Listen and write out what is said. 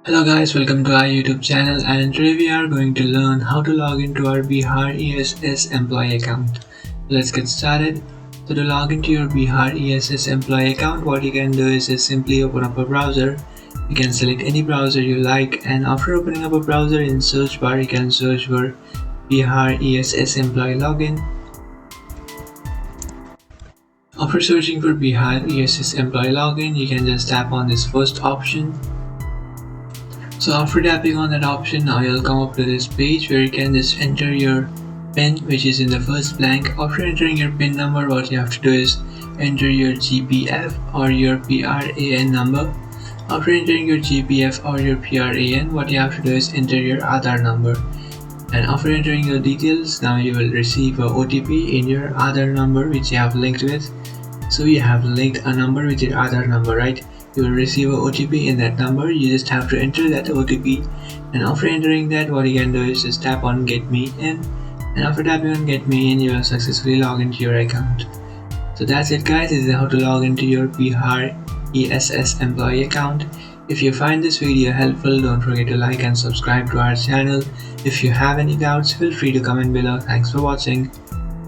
Hello guys, welcome to our YouTube channel, and today we are going to learn how to log into our Bihar ESS Employee Account. Let's get started. So to log into your Bihar ESS Employee Account, what you can do is just simply open up a browser. You can select any browser you like, and after opening up a browser, in search bar you can search for Bihar ESS Employee Login. After searching for Bihar ESS Employee Login, you can just tap on this first option. So after tapping on that option, now you'll come up to this page where you can just enter your PIN, which is in the first blank. After entering your PIN number, what you have to do is enter your GPF or your PRAN number. After entering your GPF or your PRAN, what you have to do is enter your Aadhaar number. And after entering your details, now you will receive a OTP in your Aadhaar number which you have linked with. So you have linked a number with your Aadhaar number, right? You will receive a OTP in that number. You just have to enter that OTP, and after entering that, what you can do is just tap on Get Me In, and after tapping on Get Me In, you will successfully log into your account. So that's it guys, this is how to log into your Bihar ESS Employee Account. If you find this video helpful, don't forget to like and subscribe to our channel. If you have any doubts, feel free to comment below. Thanks for watching.